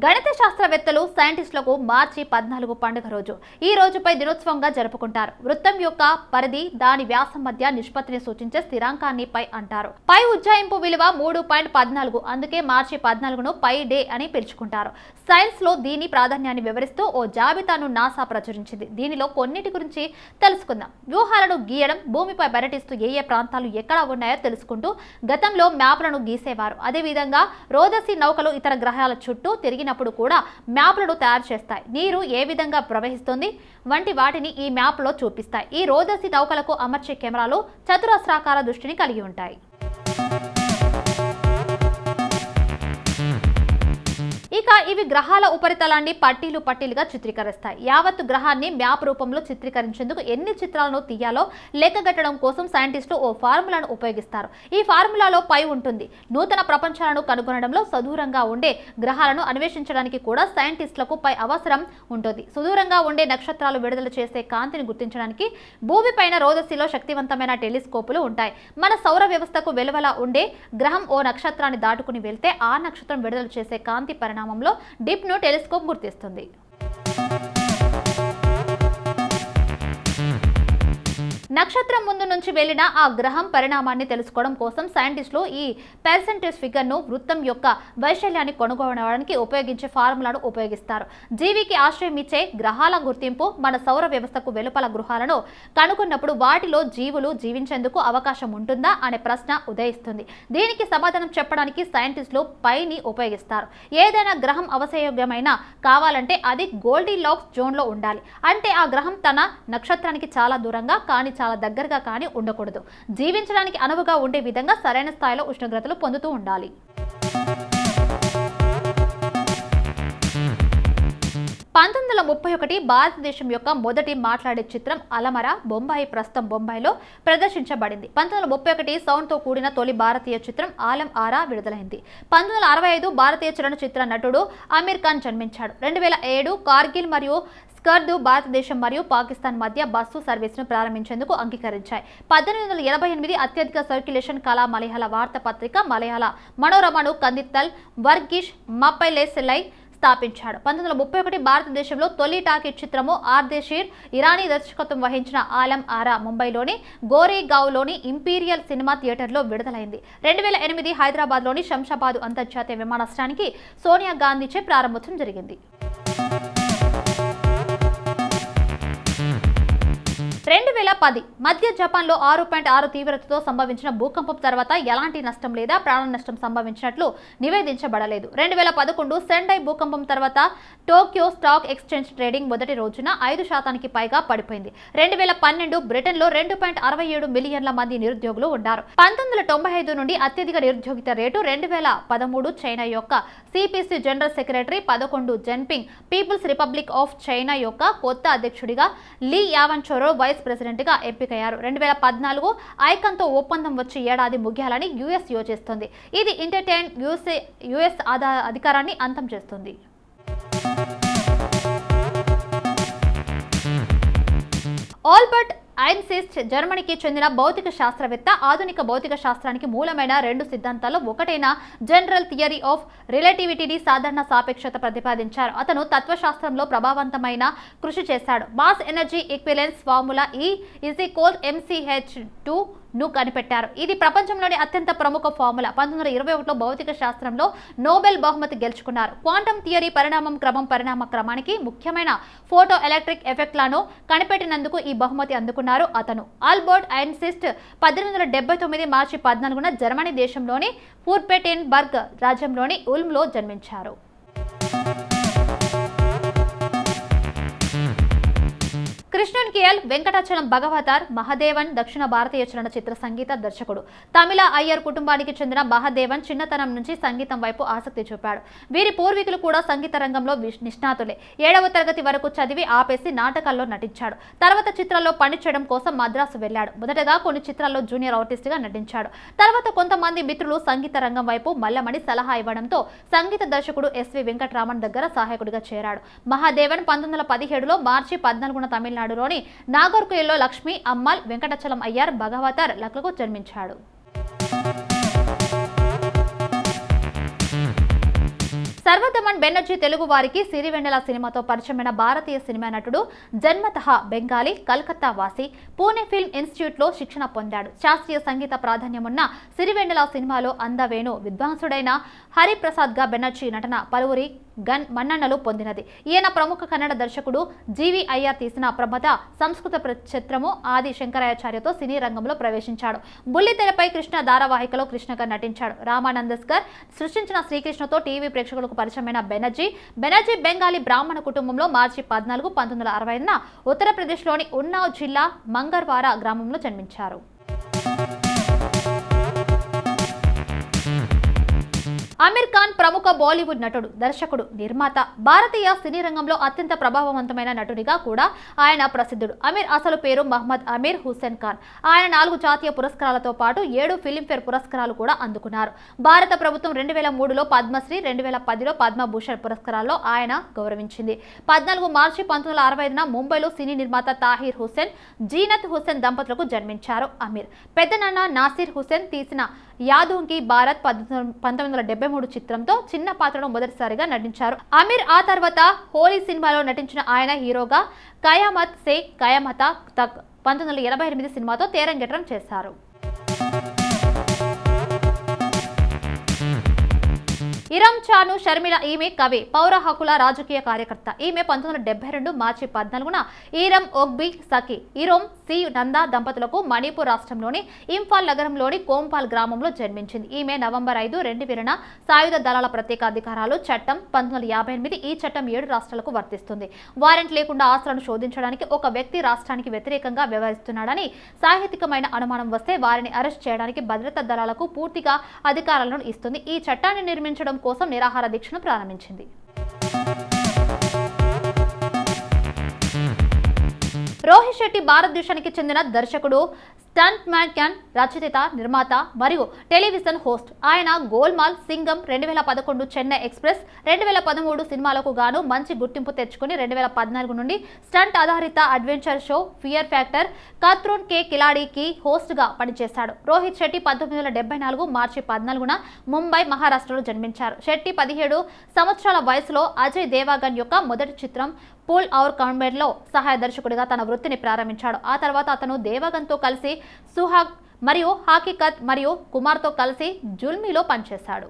గణిత శాస్త్రవేత్తలు సైంటిస్టులకు మార్చి 14 పండుగ రోజు ఈ రోజుపై దినోత్సవంగా జరుపుకుంటారు. వృత్తం యొక్క పరిధి దాని వ్యాసం మధ్య నిష్పత్తిని సూచించే స్థిరాంకాన్ని పై అంటారు. పై ఉజ్జాయింపు విలువ 3.14, అందుకే మార్చి 14ను పై డే అని పిలుచుకుంటారు. సైన్స్ లో దీని ప్రాధాన్యాన్ని వివరిస్తూ ఓ జాబితాను నాసా ప్రచురించింది. దీనిలో కొన్నిటి గురించి తెలుసుకుందాం. వ్యూహాలను గీయడం, భూమిపై పర్యటిస్తూ ఏ ప్రాంతాలు ఎక్కడ ఉన్నాయో తెలుసుకుంటూ గతంలో మ్యాప్లను గీసేవారు. అదేవిధంగా రోదసి నౌకలు ఇతర గ్రహాల చుట్టూ తిరిగినప్పుడు కూడా మ్యాప్లను తయారు చేస్తాయి. నీరు ఏ విధంగా ప్రవహిస్తుంది వంటి వాటిని ఈ మ్యాప్లో చూపిస్తాయి. ఈ రోదసి నౌకలకు అమర్చే కెమెరాలు చతురస్రాకార దృష్టిని కలిగి ఉంటాయి. ఇక ఇవి గ్రహాల ఉపరితలాన్ని పట్టీలుగా చిత్రీకరిస్తాయి. యావత్తు గ్రహాన్ని మ్యాప్ రూపంలో చిత్రీకరించేందుకు ఎన్ని చిత్రాలను తీయాలో లెక్కగట్టడం కోసం సైంటిస్టులు ఓ ఫార్ములాను ఉపయోగిస్తారు. ఈ ఫార్ములాలో పై ఉంటుంది. నూతన ప్రపంచాలను కనుగొనడంలో సుదూరంగా ఉండే గ్రహాలను అన్వేషించడానికి కూడా సైంటిస్టులకు పై అవసరం ఉంటుంది. సుదూరంగా ఉండే నక్షత్రాలు విడుదల చేసే కాంతిని గుర్తించడానికి భూమిపైన రోదసిలో శక్తివంతమైన టెలిస్కోపులు ఉంటాయి. మన సౌర వ్యవస్థకు వెలువల ఉండే గ్రహం ఓ నక్షత్రాన్ని దాటుకుని వెళ్తే ఆ నక్షత్రం విడుదల చేసే కాంతి పరిణామంలో డిప్ ను టెలిస్కోప్ గుర్తిస్తుంది. నక్షత్రం ముందు నుంచి వెళ్లిన ఆ గ్రహం పరిణామాన్ని తెలుసుకోవడం కోసం సైంటిస్టులు ఈ పర్సెంటేజ్ ఫిగర్ ను వృత్తం యొక్క వైశాల్యాన్ని కనుగొనడానికి ఉపయోగించే ఫార్ములాను ఉపయోగిస్తారు. జీవికి ఆశ్రయం ఇచ్చే గ్రహాల గుర్తింపు మన సౌర వ్యవస్థకు వెలుపల గృహాలను కనుగొన్నప్పుడు వాటిలో జీవులు జీవించేందుకు అవకాశం ఉంటుందా అనే ప్రశ్న ఉదయిస్తుంది. దీనికి సమాధానం చెప్పడానికి సైంటిస్టులు పైని ఉపయోగిస్తారు. ఏదైనా గ్రహం అవశయోగ్యమైన కావాలంటే అది గోల్డీలాక్స్ జోన్ లో ఉండాలి. అంటే ఆ గ్రహం తన నక్షత్రానికి చాలా దూరంగా కానీ చాలా దగ్గరగా కానీ ఉండకూడదు. జీవించడానికి అనువుగా ఉండే విధంగా సరైన స్థాయిలో ఉష్ణోగ్రతలు పొందుతూ ఉండాలి. 1931 భారతదేశం యొక్క మొదటి మాట్లాడే చిత్రం అలమర బొంబాయి ప్రస్తుతం బొంబాయిలో ప్రదర్శించబడింది. 1931 సౌండ్తో కూడిన తొలి భారతీయ చిత్రం ఆలం ఆరా విడుదలైంది. 1965 భారతీయ చలనచిత్ర నటుడు అమీర్ ఖాన్ జన్మించాడు. 2007 కార్గిల్ మరియు స్కర్దు భారతదేశం మరియు పాకిస్తాన్ మధ్య బస్సు సర్వీసును ప్రారంభించేందుకు అంగీకరించాయి. 1888 అత్యధిక సర్క్యులేషన్ కళా మలయాళ వార్తాపత్రిక మలయాళ మనోరమను కందిత్తల్ వర్గీష్ మప్పైలేసెలై స్థాపించాడు. 1931 భారతదేశంలో తొలి టాకీ చిత్రము ఆర్దేశీర్ ఇరానీ దర్శకత్వం వహించిన ఆలం ఆరా ముంబైలోని గోరేగావ్లోని ఇంపీరియల్ సినిమా థియేటర్లో విడుదలైంది. 2008 హైదరాబాద్లోని శంషాబాద్ అంతర్జాతీయ విమానాశ్రయానికి సోనియా గాంధీచే ప్రారంభోత్సవం జరిగింది. 2010 మధ్య జపాన్లో 6.6 తీవ్రతతో సంభవించిన భూకంపం తర్వాత ఎలాంటి నష్టం లేదా ప్రాణ నష్టం సంభవించినట్లు నివేదించబడలేదు. 2011 సెండై భూకంపం తర్వాత టోక్యో స్టాక్ ఎక్స్చేంజ్ ట్రేడింగ్ మొదటి రోజున 5% పైగా పడిపోయింది. 2012 బ్రిటన్లో 2.67 మిలియన్ల మంది నిరుద్యోగులు ఉన్నారు. 1995 నుండి అత్యధిక నిరుద్యోగిత రేటు 2013 చైనా యొక్క CPC general secretary 11 Jinping People's Republic of China యొక్క కొత్త అధ్యక్షుడిగా లీ యావన్చోరో వైస్ ప్రెసిడెంట్ గా ఎంపికయ్యారు. 2014 ఐకాన్తో ఒప్పందం వచ్చి ఏడాది ముగియాలని యుఎస్ యోచిస్తోంది. ఇది ఇంటర్టైన్ యుఎస్ అధికారాన్ని అంతం చేస్తుంది. ఆల్బర్ట్ ఐన్స్టీన్ జర్మనీకి చెందిన భౌతిక శాస్త్రవేత్త. ఆధునిక భౌతిక శాస్త్రానికి మూలమైన 2 సిద్ధాంతాల్లో ఒకటైన జనరల్ థియరీ ఆఫ్ రిలేటివిటీని సాధారణ సాపేక్షత ప్రతిపాదించారు. అతను తత్వశాస్త్రంలో ప్రభావవంతమైన కృషి చేశాడు. మాస్ ఎనర్జీ ఈక్విలెన్స్ ఫార్ములా E=mch2 ను కనిపెట్టారు. ఇది ప్రపంచంలోని అత్యంత ప్రముఖ ఫార్ములా. 1921లో భౌతిక శాస్త్రంలో నోబెల్ బహుమతి గెలుచుకున్నారు. క్వాంటమ్ థియరీ పరిణామ క్రమానికి ముఖ్యమైన ఫోటో ఎలక్ట్రిక్ ఎఫెక్ట్లను కనిపెట్టినందుకు ఈ బహుమతి అందుకున్నారు అతను. ఆల్బర్ట్ ఐన్స్టీన్ 1879 మార్చి 14న జర్మనీ దేశంలోని ఫూర్పెటెన్బర్గ్ రాజ్యంలోని ఉల్మ్లో జన్మించారు. కృష్ణన్ కేఎల్ వెంకటాచలం భగవతార్ మహదేవన్ దక్షిణ భారతీయ చలనచిత్ర సంగీత దర్శకుడు. తమిళ అయ్యర్ కుటుంబానికి చెందిన మహదేవన్ చిన్నతనం నుంచి సంగీతం వైపు ఆసక్తి చూపాడు. వీరి పూర్వీకులు కూడా సంగీత రంగంలో నిష్ణాతులే. 7వ తరగతి వరకు చదివి ఆపేసి నాటకాల్లో నటించాడు. తర్వాత చిత్రాల్లో పనిచేయడం కోసం మద్రాసు వెళ్లాడు. మొదటగా కొన్ని చిత్రాల్లో జూనియర్ ఆర్టిస్ట్ గా నటించాడు. తర్వాత కొంతమంది మిత్రులు సంగీత రంగం వైపు మల్లమని సలహా ఇవ్వడంతో సంగీత దర్శకుడు ఎస్వి వెంకటరామన్ దగ్గర సహాయకుడిగా చేరాడు. మహాదేవన్ 1917లో మార్చి 14న తమిళనాడు నాగర్కోయిల్లో లక్ష్మీ అమ్మాల్ వెంకటాచలం అయ్యర్ భగవతార్ లకు జన్మించాడు. సర్వదమన్ బెనర్జీ తెలుగు వారికి సిరివెన్నెల సినిమాతో పరిచయమైన భారతీయ సినిమా నటుడు. జన్మతః బెంగాలీ, కలకత్తా వాసి. పూణే ఫిల్మ్ ఇన్స్టిట్యూట్ లో శిక్షణ పొందాడు. శాస్త్రీయ సంగీత ప్రాధాన్యమున్న సిరివెన్నెల సినిమాలో అందవేణు విద్వాంసుడైన హరిప్రసాద్ గా బెనర్జీ నటన పలువురి మన్ననలు పొందినది. ఈయన ప్రముఖ కన్నడ దర్శకుడు జీవీఐఆర్ తీసిన ప్రబద సంస్కృత చిత్రము ఆది శంకరాచార్యతో సినీ రంగంలో ప్రవేశించాడు. బుల్లితెరపై కృష్ణ ధారావాహికలో కృష్ణగా నటించాడు. రామానందస్కర్ సృష్టించిన శ్రీకృష్ణతో టీవీ ప్రేక్షకులకు పరిచయమైన బెనర్జీ బెంగాలీ బ్రాహ్మణ కుటుంబంలో మార్చి 14, 1965న ఉత్తరప్రదేశ్లోని ఉన్నావ్ జిల్లా మంగర్వారా గ్రామంలో జన్మించారు. ఆమిర్ ఖాన్ ప్రముఖ బాలీవుడ్ నటుడు, దర్శకుడు, నిర్మాత. భారతీయ సినీ రంగంలో అత్యంత ప్రభావవంతమైన నటుడిగా కూడా ఆయన ప్రసిద్ధుడు. అమీర్ అసలు పేరు మహ్మద్ అమీర్ హుస్సేన్ ఖాన్. ఆయన 4 జాతీయ పురస్కారాలతో పాటు 7 ఫిలింఫేర్ పురస్కారాలు కూడా అందుకున్నారు. భారత ప్రభుత్వం 2003లో పద్మశ్రీ, 2010లో పద్మభూషణ్ పురస్కారాల్లో ఆయన గౌరవించింది. 14 మార్చి 1965న ముంబైలో సినీ నిర్మాత తాహిర్ హుస్సేన్, జీనత్ హుస్సేన్ దంపతులకు జన్మించారు అమీర్. పెద్దనాన్న నాసిర్ హుస్సేన్ తీసిన యాదోంకి భారత్ 1973 చిత్రంతో చిన్న పాత్రలో మొదటిసారిగా నటించారు అమీర్. ఆ తర్వాత హోలీ సినిమాలో నటించిన ఆయన హీరోగా కయామత్ సే కయామత తక్ 1988 సినిమాతో తెరంగేట్రం చేశారు. ఇరం చాను షర్మిల. ఈమె కవి, పౌర హక్కుల రాజకీయ కార్యకర్త. ఈమె 1972 మార్చి 14న ఈరం ఓగ్బి సఖి ఇరోం సి నందా దంపతులకు మణిపూర్ రాష్ట్రంలోని ఇంఫాల్ నగరంలోని కోంపాల్ గ్రామంలో జన్మించింది. ఈమె నవంబర్ 5, 2000న సాయుధ దళాల ప్రత్యేక అధికారాలు చట్టం 1958. ఈ చట్టం 7 రాష్ట్రాలకు వర్తిస్తుంది. వారెంట్ లేకుండా ఆస్తులను శోధించడానికి ఒక వ్యక్తి రాష్ట్రానికి వ్యతిరేకంగా వ్యవహరిస్తున్నాడని సాహిత్యకమైన అనుమానం వస్తే వారిని అరెస్ట్ చేయడానికి భద్రతా దళాలకు పూర్తిగా అధికారాలను ఇస్తుంది. ఈ చట్టాన్ని నిర్మించడం కోసం నిరాహార దీక్షను ప్రారంభించింది. రోహిత్ శెట్టి భారతదేశానికి చెందిన దర్శకుడు, స్టంట్ మ్యాన్, రచయిత, నిర్మాత మరియు టెలివిజన్ హోస్ట్. ఆయన గోల్మాల్, సింగం, 2011 చెన్నై ఎక్స్ప్రెస్, 2013 సినిమాలకు గాను మంచి గుర్తింపు తెచ్చుకుని 2014 నుండి స్టంట్ ఆధారిత అడ్వెంచర్ షో ఫియర్ ఫ్యాక్టర్ ఖత్రోన్ కే ఖిలాడీకి హోస్ట్ గా పనిచేశాడు. రోహిత్ శెట్టి 1974 మార్చి 14న ముంబై, మహారాష్ట్రలో జన్మించారు. శెట్టి 17 సంవత్సరాల వయసులో అజయ్ దేవగన్ యొక్క మొదటి చిత్రం పూల్ ఔర్ కాంబెడ్లో సహాయ దర్శకుడిగా తన వృత్తిని ప్రారంభించాడు. ఆ తర్వాత అతను దేవగన్తో కలిసి సుహాగ్ మరియు హకీకత్ మరియు కుమార్తో కలిసి జుల్మీలో పనిచేశాడు.